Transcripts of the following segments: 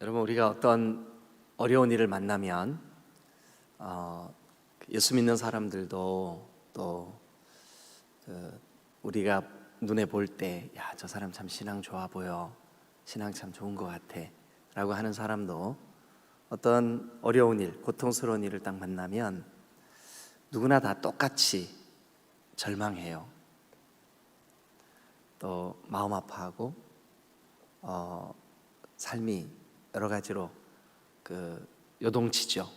여러분, 우리가 어떤 어려운 일을 만나면 예수 믿는 사람들도 또 우리가 눈에 볼 때 야, 저 사람 참 신앙 좋아 보여, 신앙 참 좋은 것 같아 라고 하는 사람도 어떤 어려운 일, 고통스러운 일을 딱 만나면 누구나 다 똑같이 절망해요. 또 마음 아파하고 삶이 여러 가지로 요동치죠.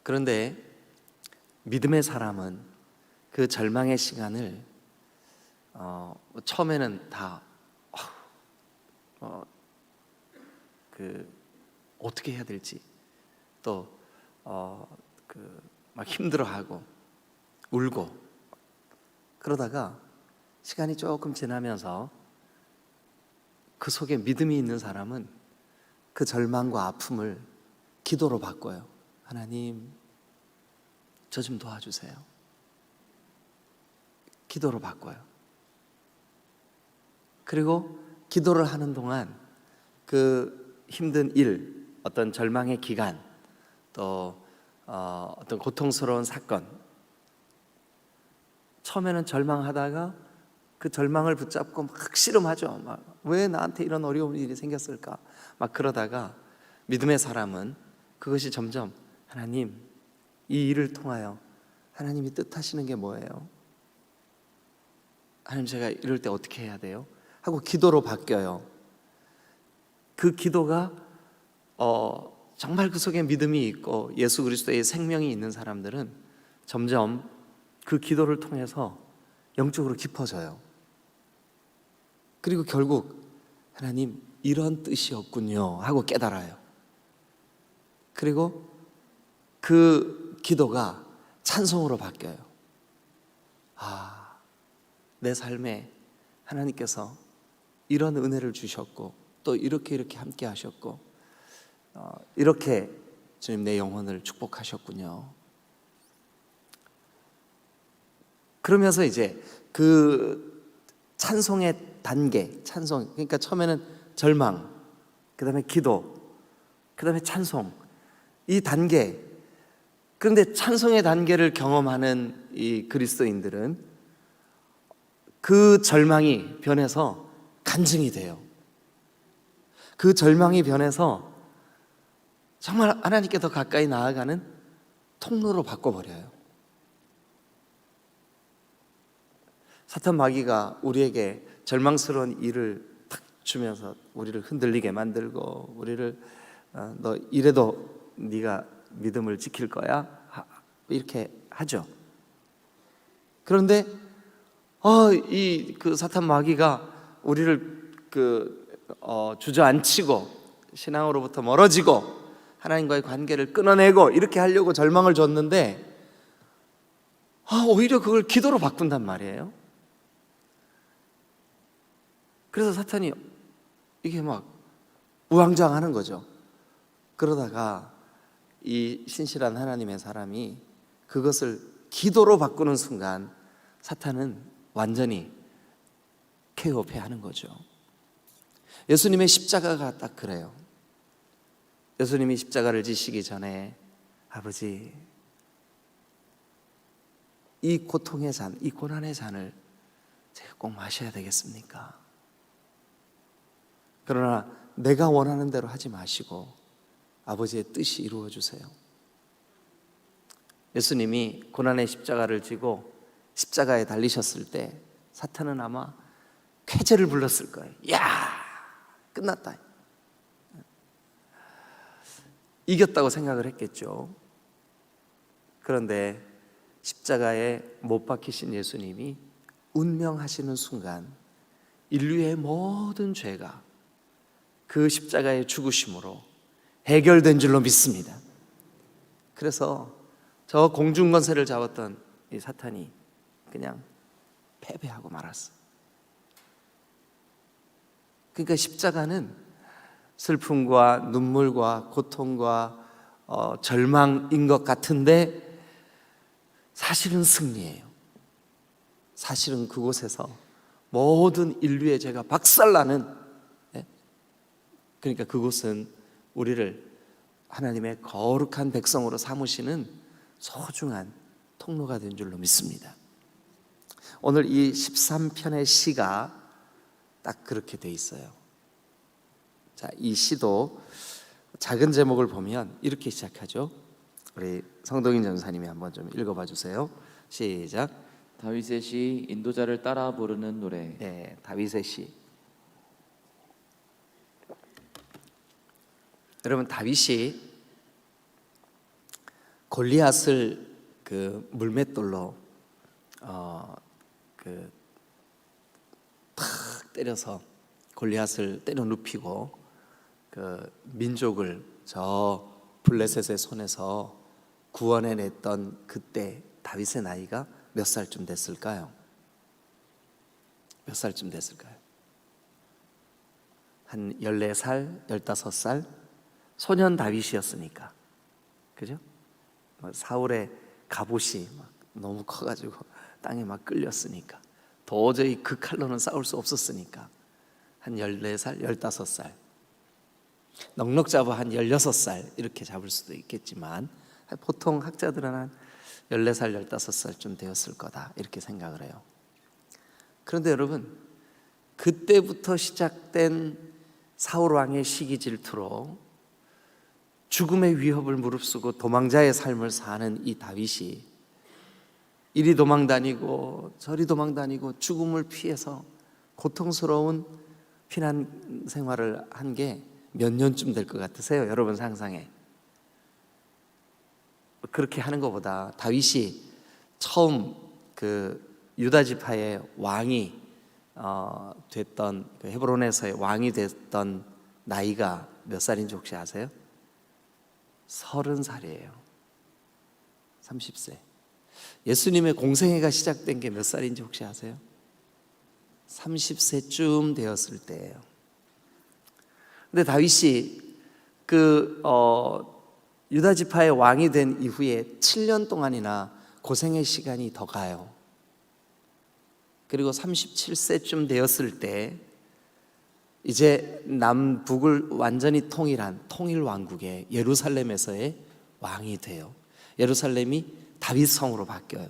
그런데 믿음의 사람은 그 절망의 시간을 처음에는 다 어떻게 해야 될지 또 막 힘들어하고 울고 그러다가 시간이 조금 지나면서 그 속에 믿음이 있는 사람은 그 절망과 아픔을 기도로 바꿔요. 하나님, 저 좀 도와주세요. 기도로 바꿔요. 그리고 기도를 하는 동안 그 힘든 일, 어떤 절망의 기간, 또 어떤 고통스러운 사건, 처음에는 절망하다가 그 절망을 붙잡고 막 씨름하죠. 막 왜 나한테 이런 어려운 일이 생겼을까? 막 그러다가 믿음의 사람은 그것이 점점 하나님, 이 일을 통하여 하나님이 뜻하시는 게 뭐예요? 하나님, 제가 이럴 때 어떻게 해야 돼요? 하고 기도로 바뀌어요. 그 기도가 정말 그 속에 믿음이 있고 예수 그리스도의 생명이 있는 사람들은 점점 그 기도를 통해서 영적으로 깊어져요. 그리고 결국 하나님, 이런 뜻이었군요 하고 깨달아요. 그리고 그 기도가 찬송으로 바뀌어요. 내 삶에 하나님께서 이런 은혜를 주셨고 또 이렇게 함께 하셨고 이렇게 주님 내 영혼을 축복하셨군요. 그러면서 이제 그 찬송의 단계, 찬송, 그러니까 처음에는 절망, 그 다음에 기도, 그 다음에 찬송, 이 단계. 그런데 찬송의 단계를 경험하는 이 그리스도인들은 그 절망이 변해서 간증이 돼요. 그 절망이 변해서 정말 하나님께 더 가까이 나아가는 통로로 바꿔버려요. 사탄 마귀가 우리에게 절망스러운 일을 탁 주면서 우리를 흔들리게 만들고 우리를 너 이래도 네가 믿음을 지킬 거야? 이렇게 하죠. 그런데 그 사탄 마귀가 우리를 주저앉히고 신앙으로부터 멀어지고 하나님과의 관계를 끊어내고 이렇게 하려고 절망을 줬는데 오히려 그걸 기도로 바꾼단 말이에요. 그래서 사탄이 이게 막 우왕좌왕하는 거죠. 그러다가 이 신실한 하나님의 사람이 그것을 기도로 바꾸는 순간 사탄은 완전히 KO패하는 거죠. 예수님의 십자가가 딱 그래요. 예수님이 십자가를 지시기 전에 아버지, 이 고통의 잔, 이 고난의 잔을 제가 꼭 마셔야 되겠습니까? 그러나 내가 원하는 대로 하지 마시고 아버지의 뜻이 이루어 주세요. 예수님이 고난의 십자가를 지고 십자가에 달리셨을 때 사탄은 아마 쾌재를 불렀을 거예요. 야, 끝났다. 이겼다고 생각을 했겠죠. 그런데 십자가에 못 박히신 예수님이 운명하시는 순간 인류의 모든 죄가 그 십자가의 죽으심으로 해결된 줄로 믿습니다. 그래서 저 공중권세를 잡았던 이 사탄이 그냥 패배하고 말았어. 그러니까 십자가는 슬픔과 눈물과 고통과 절망인 것 같은데 사실은 승리예요. 사실은 그곳에서 모든 인류의 죄가 박살나는 그러니까 그곳은 우리를 하나님의 거룩한 백성으로 삼으시는 소중한 통로가 된 줄로 믿습니다. 오늘 이 13편의 시가 딱 그렇게 돼 있어요. 자, 이 시도 작은 제목을 보면 이렇게 시작하죠. 우리 성동인 전사님이 한번 좀 읽어봐 주세요. 시작. 다윗의 시, 인도자를 따라 부르는 노래. 네, 다윗의 시. 여러분, 다윗이 골리앗을 그 물맷돌로 탁 때려서 골리앗을 때려 눕히고 그 민족을 저 블레셋의 손에서 구원해냈던 그때 다윗의 나이가 몇 살쯤 됐을까요? 몇 살쯤 됐을까요? 한 14살, 15살? 소년 다윗이었으니까, 그죠? 사울의 갑옷이 막 너무 커가지고 땅에 막 끌렸으니까 도저히 그 칼로는 싸울 수 없었으니까 한 14살, 15살, 넉넉 잡아 한 16살 이렇게 잡을 수도 있겠지만 보통 학자들은 한 14살, 15살쯤 되었을 거다 이렇게 생각을 해요. 그런데 여러분, 그때부터 시작된 사울 왕의 시기 질투로 죽음의 위협을 무릅쓰고 도망자의 삶을 사는 이 다윗이 이리 도망 다니고 저리 도망 다니고 죽음을 피해서 고통스러운 피난 생활을 한 게 몇 년쯤 될 것 같으세요? 여러분 상상해. 그렇게 하는 것보다 다윗이 처음 그 유다 지파의 왕이 됐던 그 헤브론에서의 왕이 됐던 나이가 몇 살인지 혹시 아세요? 30살이에요. 30세. 예수님의 공생애가 시작된 게 몇 살인지 혹시 아세요? 30세쯤 되었을 때예요. 근데 다윗이 유다 지파의 왕이 된 이후에 7년 동안이나 고생의 시간이 더 가요. 그리고 37세쯤 되었을 때 이제 남북을 완전히 통일한 통일 왕국의 예루살렘에서의 왕이 돼요. 예루살렘이 다윗 성으로 바뀌어요.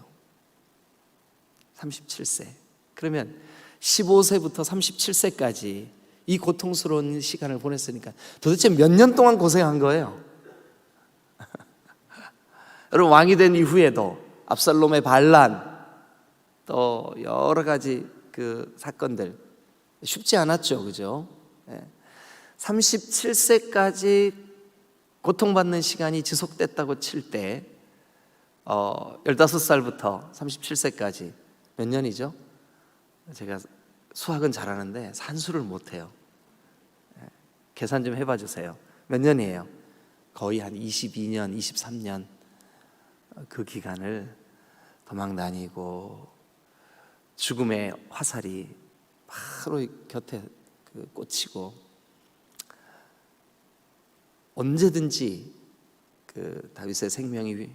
37세. 그러면 15세부터 37세까지 이 고통스러운 시간을 보냈으니까 도대체 몇 년 동안 고생한 거예요? 여러분, 왕이 된 이후에도 압살롬의 반란, 또 여러 가지 그 사건들 쉽지 않았죠, 그죠? 37세까지 고통받는 시간이 지속됐다고 칠 때 15살부터 37세까지 몇 년이죠? 제가 수학은 잘하는데 산수를 못해요. 계산 좀 해봐 주세요. 몇 년이에요? 거의 한 22년, 23년 그 기간을 도망 다니고 죽음의 화살이 바로 곁에 꽂히고 언제든지 그 다윗의 생명이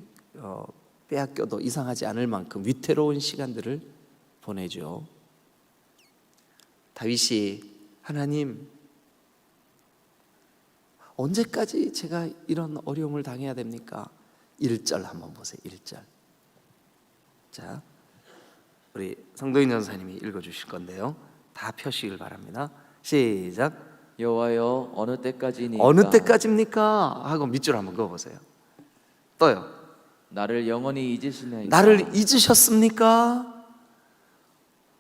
빼앗겨도 이상하지 않을 만큼 위태로운 시간들을 보내죠. 다윗이 하나님, 언제까지 제가 이런 어려움을 당해야 됩니까? 1절 한번 보세요. 1절. 자, 우리 성도인 전사님이 읽어주실 건데요, 다 펴시길 바랍니다. 시작. 여호와여, 어느 때까지니까? 어느 때까지입니까? 하고 밑줄 한번 그어보세요. 또요. 나를 영원히 잊으시나이까? 나를 잊으셨습니까?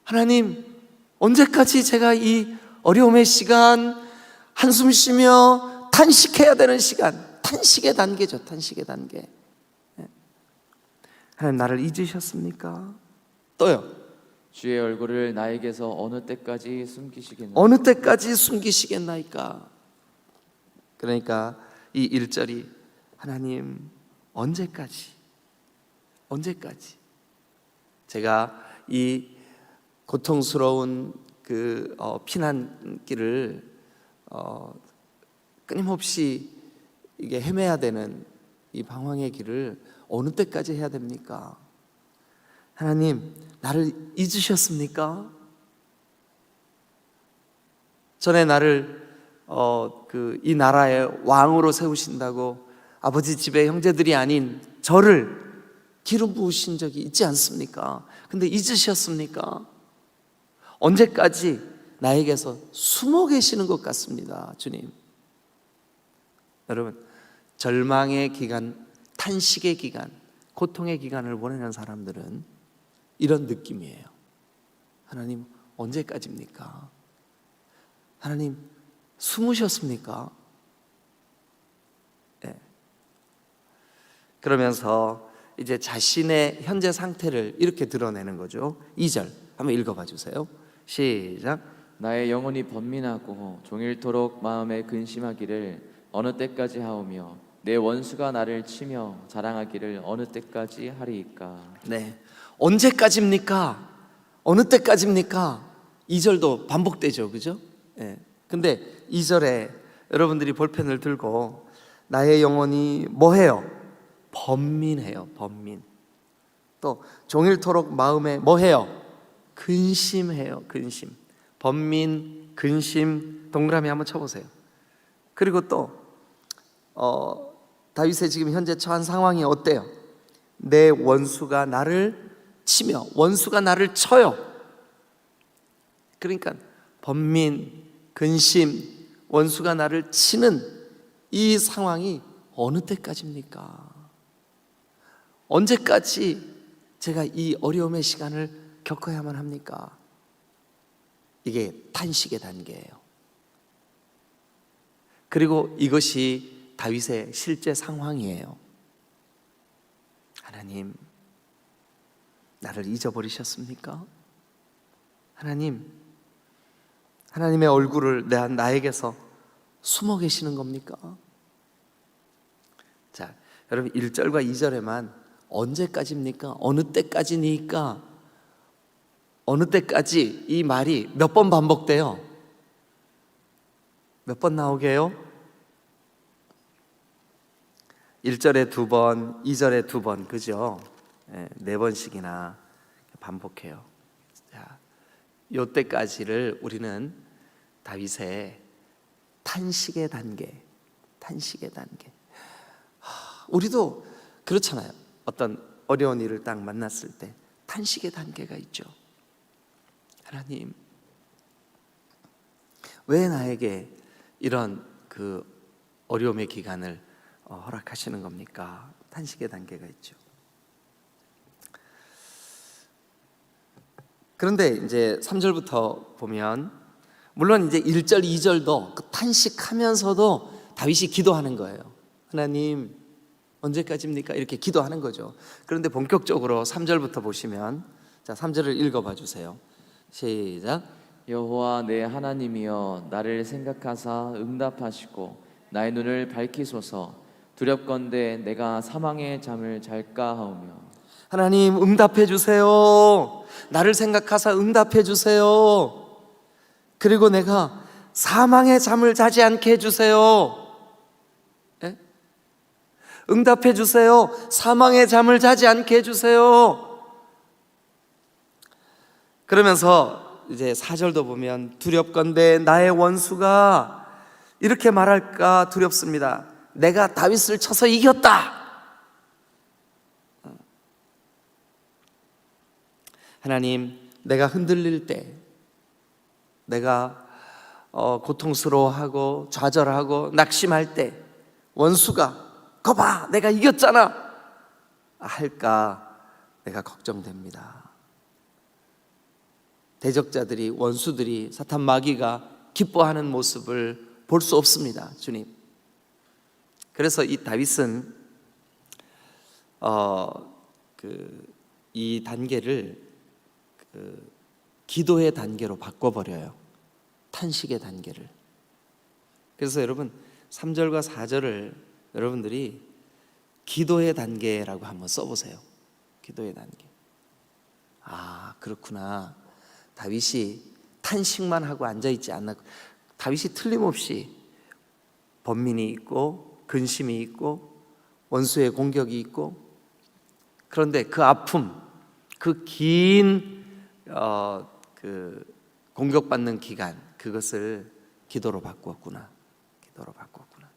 하나님, 언제까지 제가 이 어려움의 시간, 한숨 쉬며 탄식해야 되는 시간, 탄식의 단계죠. 탄식의 단계. 하나님, 나를 잊으셨습니까? 또요. 주의 얼굴을 나에게서 어느 때까지 숨기시겠나이까? 어느 때까지 숨기시겠나이까? 그러니까 이 1절이 하나님, 언제까지? 제가 이 고통스러운 그 피난길을 끊임없이 이게 헤매야 되는 이 방황의 길을 어느 때까지 해야 됩니까? 하나님, 나를 잊으셨습니까? 전에 나를 이 나라의 왕으로 세우신다고 아버지 집의 형제들이 아닌 저를 기름 부으신 적이 있지 않습니까? 근데 잊으셨습니까? 언제까지 나에게서 숨어 계시는 것 같습니다, 주님. 여러분, 절망의 기간, 탄식의 기간, 고통의 기간을 보내는 사람들은 이런 느낌이에요. 하나님, 언제까지입니까? 하나님, 숨으셨습니까? 네. 그러면서 이제 자신의 현재 상태를 이렇게 드러내는 거죠. 2절 한번 읽어봐 주세요. 시작. 나의 영혼이 번민하고 종일토록 마음에 근심하기를 어느 때까지 하오며 내 원수가 나를 치며 자랑하기를 어느 때까지 하리이까. 네, 언제까지입니까? 어느 때까지입니까? 2절도 반복되죠, 그죠? 네. 근데 2절에 여러분들이 볼펜을 들고 나의 영혼이 뭐해요? 번민해요. 번민. 또 종일토록 마음에 뭐해요? 근심해요. 근심. 번민, 근심, 동그라미 한번 쳐보세요. 그리고 또 다윗의 지금 현재 처한 상황이 어때요? 내 원수가 나를 치며, 원수가 나를 쳐요. 그러니까 번민, 근심, 원수가 나를 치는 이 상황이 어느 때까지입니까? 언제까지 제가 이 어려움의 시간을 겪어야만 합니까? 이게 탄식의 단계예요. 그리고 이것이 다윗의 실제 상황이에요. 하나님, 나를 잊어버리셨습니까? 하나님, 하나님의 얼굴을 나에게서 숨어 계시는 겁니까? 자, 여러분 1절과 2절에만 언제까지입니까? 어느 때까지니까? 어느 때까지 이 말이 몇 번 반복돼요? 몇 번 나오게 해요? 1절에 2번, 2절에 2번, 그죠? 네 번씩이나 반복해요. 자, 요때까지를 우리는 다윗의 탄식의 단계, 탄식의 단계. 우리도 그렇잖아요. 어떤 어려운 일을 딱 만났을 때 탄식의 단계가 있죠. 하나님, 왜 나에게 이런 그 어려움의 기간을 허락하시는 겁니까? 탄식의 단계가 있죠. 그런데 이제 3절부터 보면, 물론 이제 1절, 2절도 그 탄식하면서도 다윗이 기도하는 거예요. 하나님, 언제까지입니까? 이렇게 기도하는 거죠. 그런데 본격적으로 3절부터 보시면, 자, 3절을 읽어봐 주세요. 시작. 여호와 내 하나님이여 나를 생각하사 응답하시고 나의 눈을 밝히소서. 두렵건대 내가 사망의 잠을 잘까 하오며. 하나님, 응답해 주세요. 나를 생각하사 응답해 주세요. 그리고 내가 사망의 잠을 자지 않게 해주세요. 예? 응답해 주세요. 사망의 잠을 자지 않게 해주세요. 그러면서 이제 4절도 보면 두렵건대 나의 원수가 이렇게 말할까 두렵습니다. 내가 다윗을 쳐서 이겼다. 하나님, 내가 흔들릴 때, 내가 고통스러워하고 좌절하고 낙심할 때 원수가 거봐 내가 이겼잖아 할까 내가 걱정됩니다. 대적자들이, 원수들이, 사탄 마귀가 기뻐하는 모습을 볼 수 없습니다, 주님. 그래서 이 다윗은 이 단계를 기도의 단계로 바꿔버려요. 탄식의 단계를. 그래서 여러분 3절과 4절을 여러분들이 기도의 단계라고 한번 써보세요. 기도의 단계. 아, 그렇구나. 다윗이 탄식만 하고 앉아있지 않나. 다윗이 틀림없이 번민이 있고 근심이 있고 원수의 공격이 있고, 그런데 그 아픔, 그 긴 공격받는 기간, 그것을 기도로 바꾸었구나. 기도로 바꿨구나.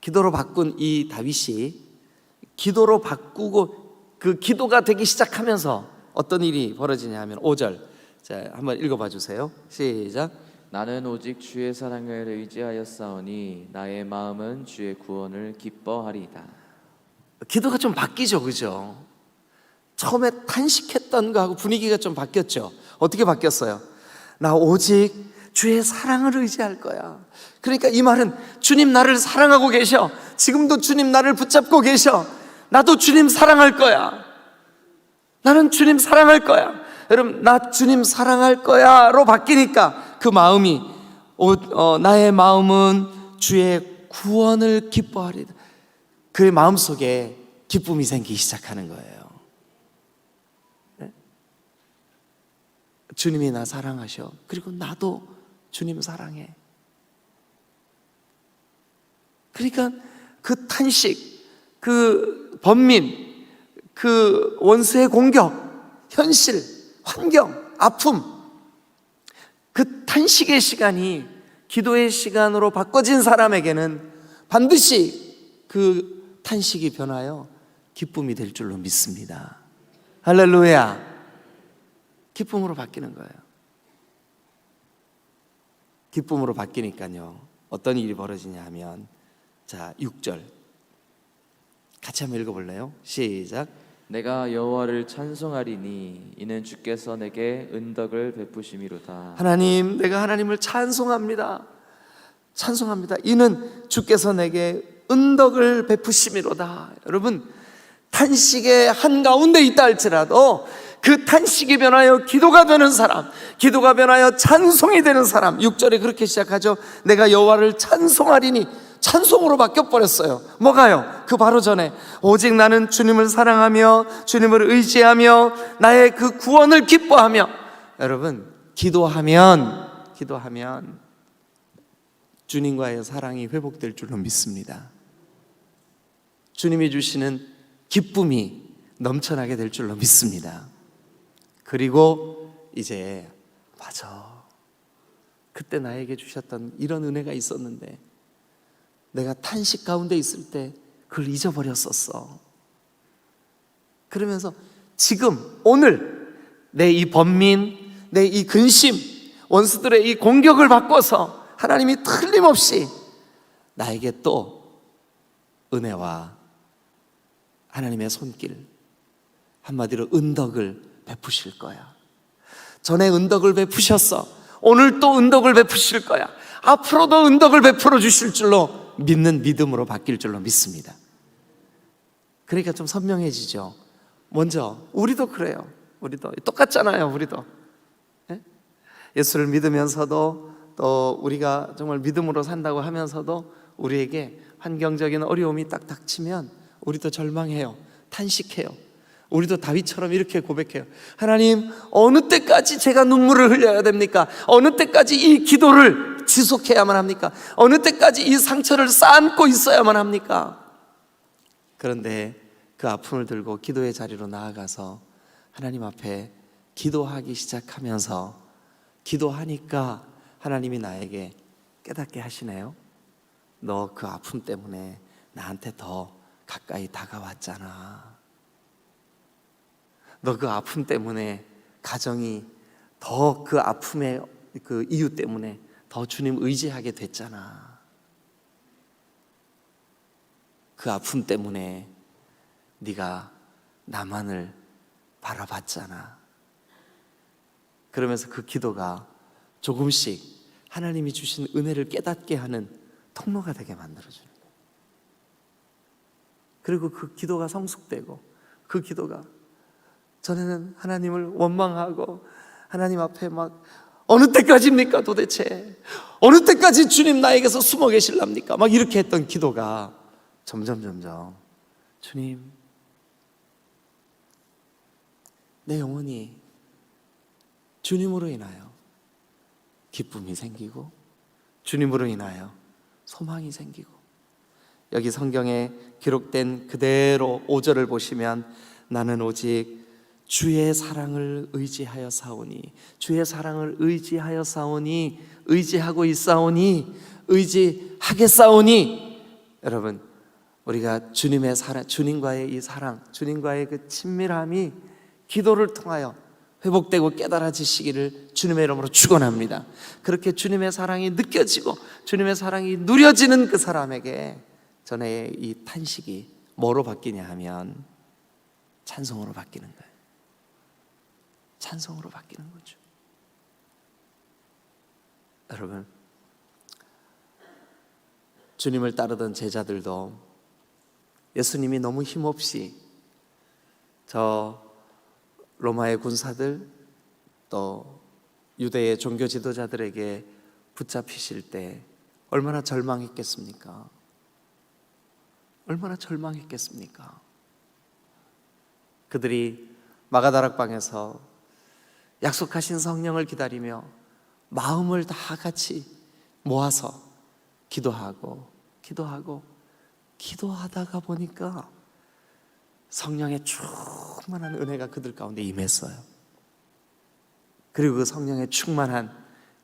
기도로 바꾼 이 다윗이 기도로 바꾸고 그 기도가 되기 시작하면서 어떤 일이 벌어지냐 하면 5절, 자 한번 읽어봐 주세요. 시작. 나는 오직 주의 사랑을 의지하였사오니 나의 마음은 주의 구원을 기뻐하리이다. 기도가 좀 바뀌죠, 그죠? 처음에 탄식했던 거하고 분위기가 좀 바뀌었죠. 어떻게 바뀌었어요? 나 오직 주의 사랑을 의지할 거야. 그러니까 이 말은 주님 나를 사랑하고 계셔. 지금도 주님 나를 붙잡고 계셔. 나도 주님 사랑할 거야. 나는 주님 사랑할 거야. 여러분, 나 주님 사랑할 거야로 바뀌니까 그 마음이 나의 마음은 주의 구원을 기뻐하리다. 그의 마음속에 기쁨이 생기기 시작하는 거예요. 네? 주님이 나 사랑하셔. 그리고 나도 주님 사랑해. 그러니까 그 탄식, 그 번민, 그 원수의 공격, 현실, 환경, 아픔, 그 탄식의 시간이 기도의 시간으로 바꿔진 사람에게는 반드시 그 탄식이 변하여 기쁨이 될 줄로 믿습니다. 할렐루야. 기쁨으로 바뀌는 거예요. 기쁨으로 바뀌니까요, 어떤 일이 벌어지냐 하면, 자 6절 같이 한번 읽어볼래요? 시작. 내가 여호와를 찬송하리니 이는 주께서 내게 은덕을 베푸심이로다. 하나님, 내가 하나님을 찬송합니다. 찬송합니다. 이는 주께서 내게 은덕을 베푸심이로다. 여러분, 탄식의 한가운데 있다 할지라도 그 탄식이 변하여 기도가 되는 사람, 기도가 변하여 찬송이 되는 사람, 6절에 그렇게 시작하죠. 내가 여호와를 찬송하리니, 찬송으로 바뀌어버렸어요. 뭐가요? 그 바로 전에 오직 나는 주님을 사랑하며 주님을 의지하며 나의 그 구원을 기뻐하며. 여러분, 기도하면 주님과의 사랑이 회복될 줄로 믿습니다. 주님이 주시는 기쁨이 넘쳐나게 될 줄로 믿습니다. 그리고 이제 맞아, 그때 나에게 주셨던 이런 은혜가 있었는데 내가 탄식 가운데 있을 때 그걸 잊어버렸었어. 그러면서 지금 오늘 내 이 번민, 내 이 근심, 원수들의 이 공격을 바꿔서 하나님이 틀림없이 나에게 또 은혜와 하나님의 손길, 한마디로 은덕을 베푸실 거야. 전에 은덕을 베푸셨어. 오늘 또 은덕을 베푸실 거야. 앞으로도 은덕을 베풀어 주실 줄로 믿는 믿음으로 바뀔 줄로 믿습니다. 그러니까 좀 선명해지죠. 먼저 우리도 그래요. 우리도 똑같잖아요. 우리도 예수를 믿으면서도 또 우리가 정말 믿음으로 산다고 하면서도 우리에게 환경적인 어려움이 딱 닥치면 우리도 절망해요. 탄식해요. 우리도 다윗처럼 이렇게 고백해요. 하나님, 어느 때까지 제가 눈물을 흘려야 됩니까? 어느 때까지 이 기도를 지속해야만 합니까? 어느 때까지 이 상처를 쌓고 있어야만 합니까? 그런데 그 아픔을 들고 기도의 자리로 나아가서 하나님 앞에 기도하기 시작하면서 기도하니까 하나님이 나에게 깨닫게 하시네요. 너 그 아픔 때문에 나한테 더 가까이 다가왔잖아. 너 그 아픔 때문에 가정이 더 그 아픔의 그 이유 때문에 더 주님 의지하게 됐잖아. 그 아픔 때문에 네가 나만을 바라봤잖아. 그러면서 그 기도가 조금씩 하나님이 주신 은혜를 깨닫게 하는 통로가 되게 만들어주는 거예요. 그리고 그 기도가 성숙되고, 그 기도가, 전에는 하나님을 원망하고 하나님 앞에 막 어느 때까지입니까 도대체? 어느 때까지 주님 나에게서 숨어 계실랍니까? 막 이렇게 했던 기도가 점점 주님, 내 영혼이 주님으로 인하여 기쁨이 생기고 주님으로 인하여 소망이 생기고, 여기 성경에 기록된 그대로 5절을 보시면 나는 오직 주의 사랑을 의지하여 사오니, 주의 사랑을 의지하여 사오니, 의지하고 있사오니, 의지하겠사오니. 여러분, 우리가 주님의 사랑, 주님과의 이 사랑, 주님과의 그 친밀함이 기도를 통하여 회복되고 깨달아지시기를 주님의 이름으로 축원합니다. 그렇게 주님의 사랑이 느껴지고 주님의 사랑이 누려지는 그 사람에게 전에 이 탄식이 뭐로 바뀌냐 하면 찬송으로 바뀌는 거예요. 찬송으로 바뀌는 거죠. 여러분, 주님을 따르던 제자들도 예수님이 너무 힘없이 저 로마의 군사들 또 유대의 종교 지도자들에게 붙잡히실 때 얼마나 절망했겠습니까? 얼마나 절망했겠습니까? 그들이 마가다락방에서 약속하신 성령을 기다리며 마음을 다 같이 모아서 기도하다가 보니까 성령의 충만한 은혜가 그들 가운데 임했어요. 그리고 그 성령의 충만한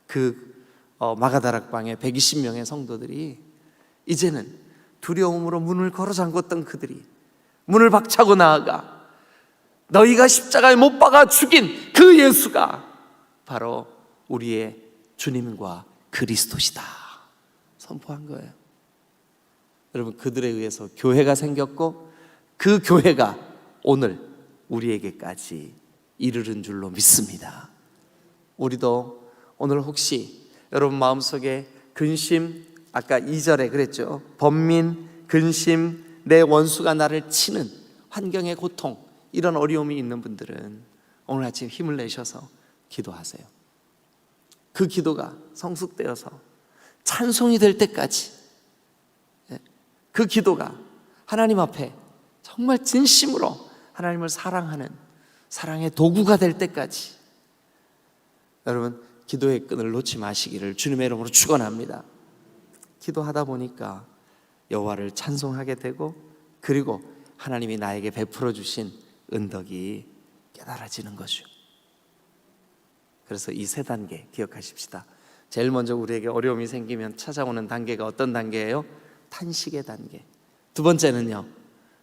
그 마가다락방의 120명의 성도들이 이제는 두려움으로 문을 걸어 잠궜던 그들이 문을 박차고 나아가 너희가 십자가에 못 박아 죽인 그 예수가 바로 우리의 주님과 그리스도시다 선포한 거예요. 여러분, 그들에 의해서 교회가 생겼고 그 교회가 오늘 우리에게까지 이르른 줄로 믿습니다. 우리도 오늘 혹시 여러분 마음속에 근심, 아까 2절에 그랬죠. 번민, 근심, 내 원수가 나를 치는 환경의 고통, 이런 어려움이 있는 분들은 오늘 아침 힘을 내셔서 기도하세요. 그 기도가 성숙되어서 찬송이 될 때까지, 그 기도가 하나님 앞에 정말 진심으로 하나님을 사랑하는 사랑의 도구가 될 때까지 여러분 기도의 끈을 놓지 마시기를 주님의 이름으로 축원합니다. 기도하다 보니까 여호와를 찬송하게 되고 그리고 하나님이 나에게 베풀어 주신 은덕이 깨달아지는 거죠. 그래서 이 세 단계 기억하십시다. 제일 먼저 우리에게 어려움이 생기면 찾아오는 단계가 어떤 단계예요? 탄식의 단계. 두 번째는요,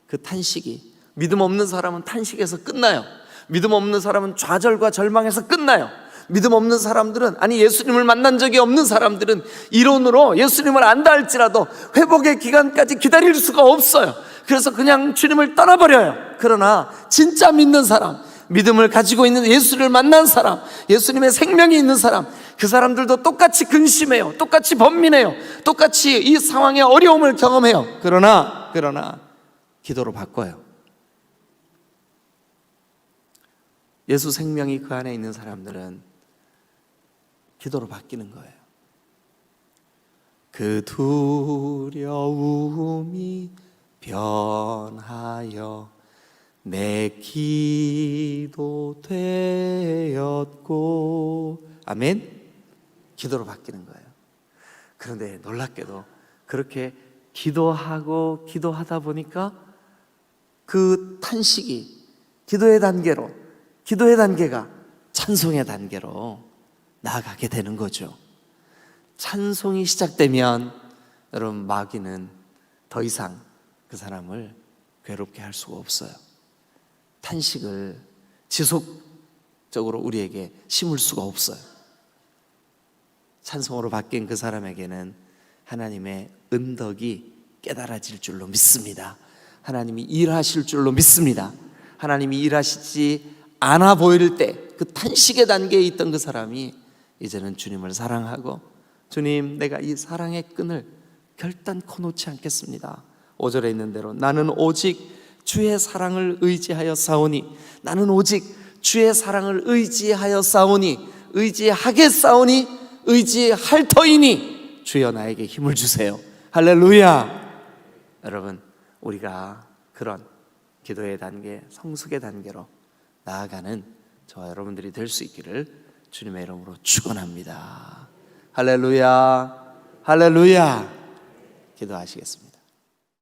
그 탄식이, 믿음 없는 사람은 탄식에서 끝나요. 믿음 없는 사람은 좌절과 절망에서 끝나요. 믿음 없는 사람들은, 아니 예수님을 만난 적이 없는 사람들은 이론으로 예수님을 안다 할지라도 회복의 기간까지 기다릴 수가 없어요. 그래서 그냥 주님을 떠나버려요. 그러나 진짜 믿는 사람, 믿음을 가지고 있는, 예수를 만난 사람, 예수님의 생명이 있는 사람, 그 사람들도 똑같이 근심해요. 똑같이 번민해요. 똑같이 이 상황의 어려움을 경험해요. 그러나 기도로 바꿔요. 예수 생명이 그 안에 있는 사람들은 기도로 바뀌는 거예요. 그 두려움이 변하여 내 기도 되었고, 아멘. 기도로 바뀌는 거예요. 그런데 놀랍게도 그렇게 기도하다 보니까 그 탄식이 기도의 단계가 찬송의 단계로 나아가게 되는 거죠. 찬송이 시작되면 여러분 마귀는 더 이상 그 사람을 괴롭게 할 수가 없어요. 탄식을 지속적으로 우리에게 심을 수가 없어요. 찬송으로 바뀐 그 사람에게는 하나님의 은덕이 깨달아질 줄로 믿습니다. 하나님이 일하실 줄로 믿습니다. 하나님이 일하시지 않아 보일 때 그 탄식의 단계에 있던 그 사람이 이제는 주님을 사랑하고, 주님, 내가 이 사랑의 끈을 결단코 놓지 않겠습니다. 5절에 있는 대로 나는 오직 주의 사랑을 의지하여 싸우니, 나는 오직 주의 사랑을 의지하여 싸우니, 의지하겠사오니, 의지할 터이니 주여 나에게 힘을 주세요. 할렐루야. 여러분, 우리가 그런 기도의 단계, 성숙의 단계로 나아가는 저와 여러분들이 될 수 있기를 주님의 이름으로 축원합니다. 할렐루야. 할렐루야. 기도하시겠습니다.